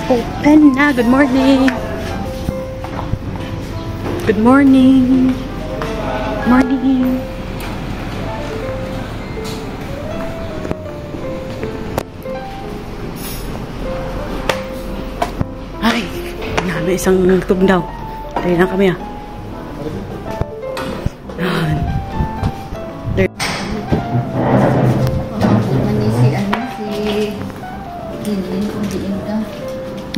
Open na. Good morning. Good morning. Morning. Ay, nabi isang tugnaw. Tayo na kami ah.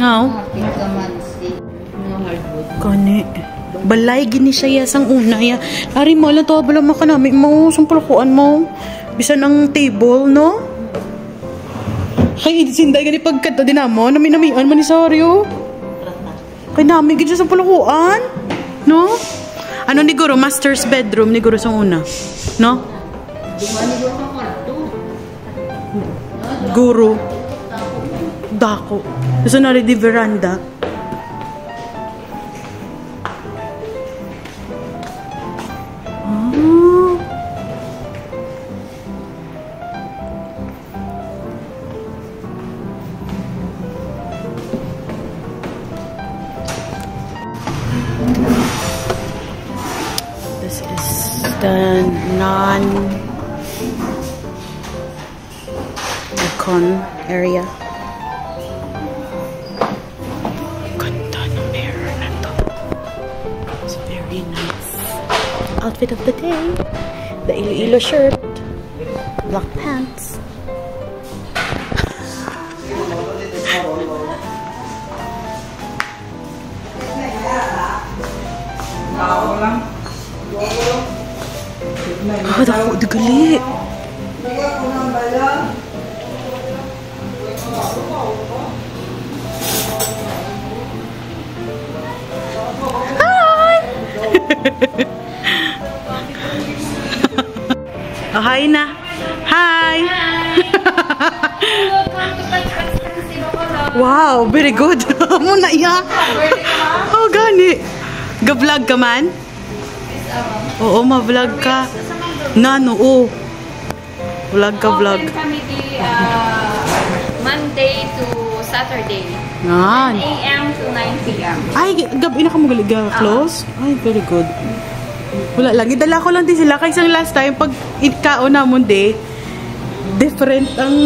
No. Kani. Balay gini siya sang una ya. Ari mo lang to bala mo kanami mo sang pulukuan mo. Bisan ang table no. Kay sinday gani pagkadto dinamo nami-namian man ni Sario. Kay nami gid sa pulukuan. No? Ano ni guro master's bedroom ni guro sang una. No? Guro. Dako. Gusto na rin di veranda. Oh. This is the non-aircon area. Outfit of the day, the Iloilo shirt, black pants. Ah, dako di gali. Hi. Oh, hi na. Hi. Wow, very good. Muna iya. Oh, gani. Ga-vlog ka man? Oo, ma-vlog ka. Nano, oh. Vlog ka, vlog. Open kami Monday to Saturday. 9 a.m. to 9 p.m. Ay, gabi na ka mag-close? Ay, very good. Wala lang. Idala ko lang din sila. Kaya isang last time, pag ikaon na mo day, different ang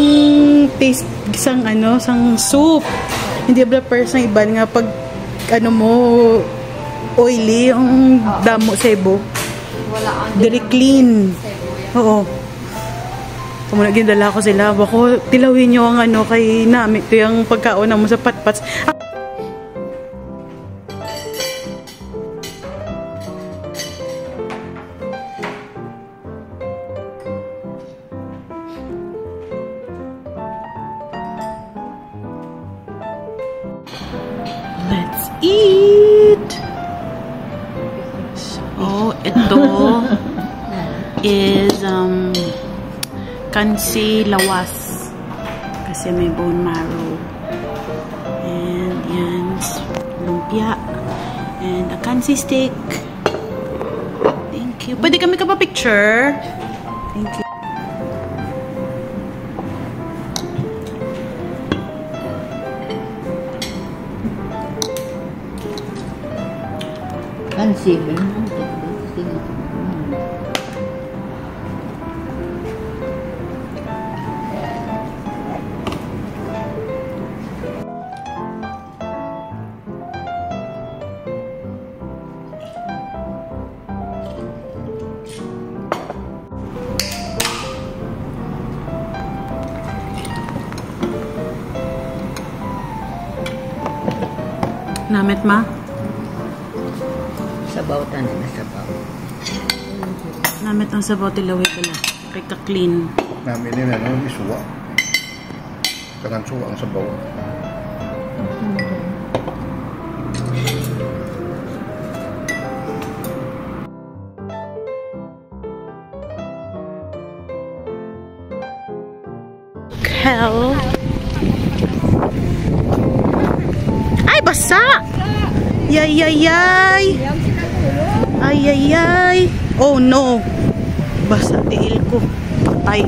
taste isang ano, sang soup. Hindi ba person iba nga pag ano mo, oily, yung damo, sebo. Wala ang very clean. Oo. Kung nagindala ko sila, bako tilawin nyo ang ano kay namin. Ito yung pagkaon na mo sa patpats. Let's eat! So, ito is kansi lawas. Kasi may bone marrow. And yan, lumpia. And a kansi steak. Thank you. Pwede kami ka pa picture? Thank you. Kansi ba? Namit ma? Sabaw tayo na sabaw. Namit ang sabaw tilawin pala. Kaya ka-clean. Namin nila, no? Isuwa. Kangan suwa ang sabaw. hell? Ay, basa! Yay, yay, yay! Ay, ay, ay! Oh, no! Basa, tiil ko. Patay.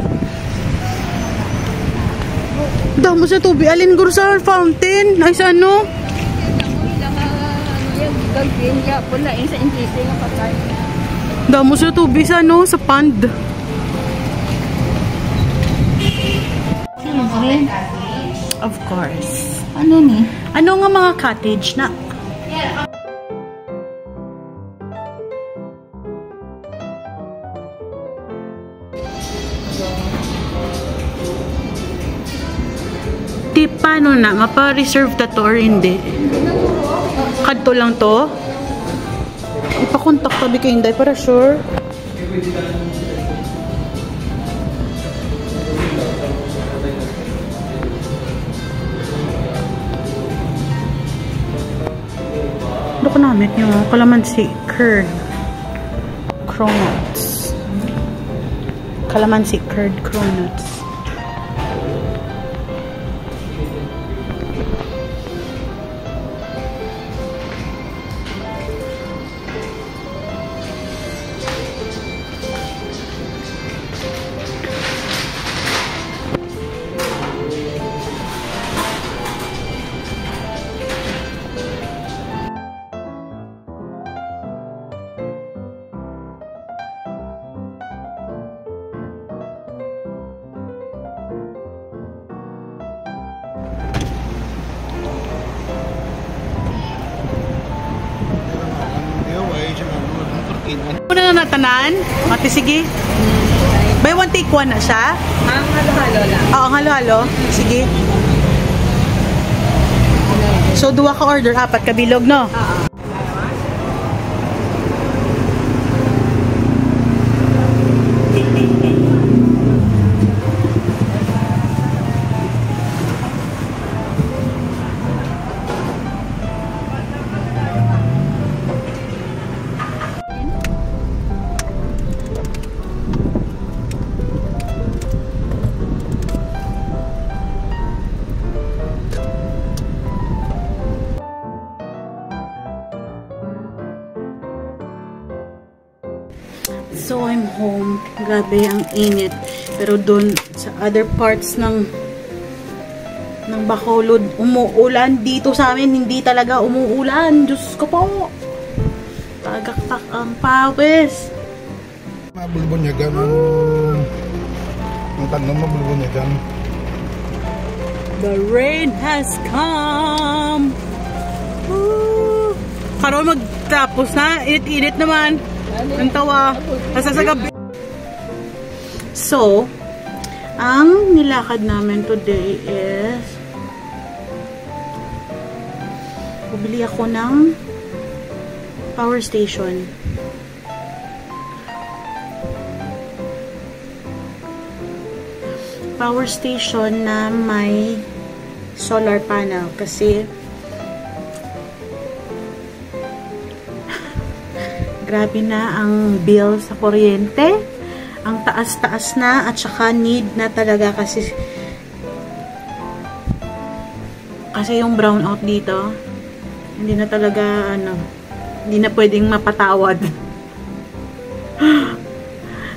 Damo sa tubig. Alin guro sa fountain? Ay, sa ano? Damo sa tubig sa ano? Sa pond. Children? Of course. Ano ni? Ano nga mga cottage na? Di paano na? Mapa-reserve na to or hindi? Kadto lang to? Ipakontak tabi kayo hindi para sure. Ano ko namin yung calamansi curd cronuts. Calamansi curd cronuts. Ano na natanan? Mati, sige. Buy one take one na siya? Ang halo-halo lang. Oo, halo-halo. Sige. So, duwa ka order, 4 ka bilog, no? Oo. So, I'm home. Grabe, ang init. Pero doon, sa other parts ng Bacolod, umuulan. Dito sa amin, hindi talaga umuulan. Diyos ko po. Tagaktak ang pawis. Mabulbunyagan ang tanong mabulbunyagan. The rain has come. Woo! Karoon magtapos na. Init-init naman. Ang tawa. Hasta sa gabi. So, ang nilakad namin today is bumili ako ng power station. Power station na may solar panel kasi grabe na ang bill sa kuryente. Ang taas-taas na at saka need na talaga kasi yung brownout dito hindi na talaga hindi na pwedeng mapatawad.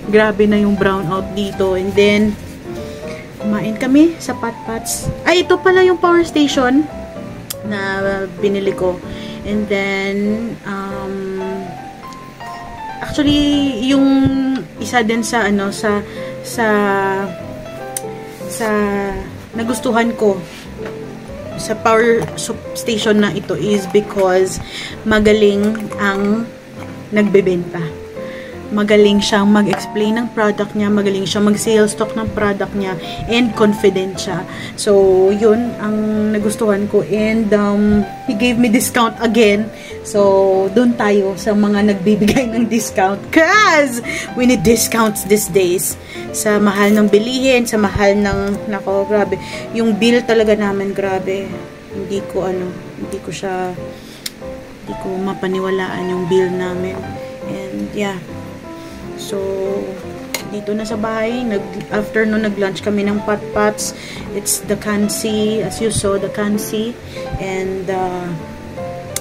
Grabe na yung brownout dito. And then kumain kami sa Patpats. Ay, ito pala yung power station na binili ko. And then actually, yung isa din sa nagustuhan ko sa power station na ito is because magaling ang nagbebenta. Magaling siyang mag-explain ng product niya, magaling siyang mag-sales talk ng product niya, and confident siya. So, yun ang nagustuhan ko. And he gave me discount again. So, doon tayo sa mga nagbibigay ng discount. Cause we need discounts these days. Sa mahal ng bilihin, sa mahal ng, nako, grabe. Yung bill talaga namin, grabe. Hindi ko mapaniwalaan yung bill namin. And, yeah. So, dito na sa bahay. After no, nag-lunch kami ng patpats. It's the Kansi, as you saw, the Kansi. And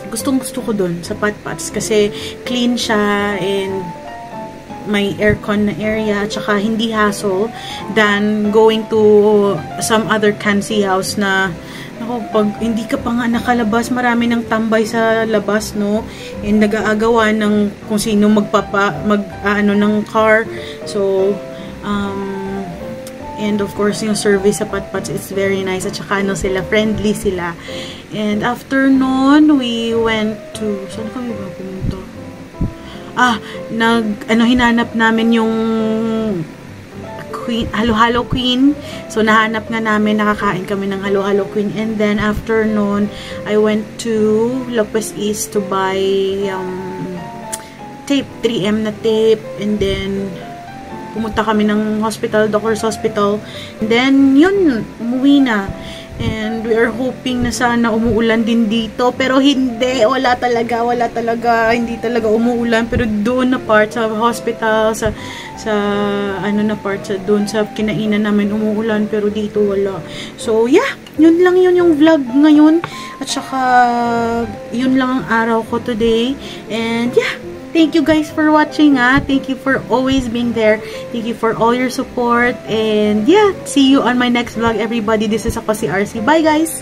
gustong-gusto ko dun sa patpats kasi clean siya and may aircon na area at saka hindi hassle than going to some other Kansi house na ako, pag hindi ka pa nga nakalabas, marami ng tambay sa labas, no? And nag-aagawan ng kung sino ano ng car. So, and of course, yung service sa patpats, it's very nice. At saka, ano sila, friendly sila. And after nun, we went to, saan kami ba pumunta? Hinanap namin yung Halo-Halo Queen. So, nahanap nga namin, nakakain kami ng Halo-Halo Queen. And then, after nun, I went to Lopez East to buy tape, 3M na tape. And then, pumunta kami ng hospital, doctor's hospital. And then, yun, umuwi na. And we are hoping na sana umuulan din dito. Pero hindi, wala talaga, hindi talaga umuulan. Pero doon na part sa hospital, sa ano na part, sa doon sa kinainan namin umuulan. Pero dito wala. So yeah, yun lang yun yung vlog ngayon. At saka, yun lang ang araw ko today. And yeah, thank you guys for watching, Thank you for always being there. Thank you for all your support. And yeah, see you on my next vlog, everybody. This is ako si RC. Bye, guys!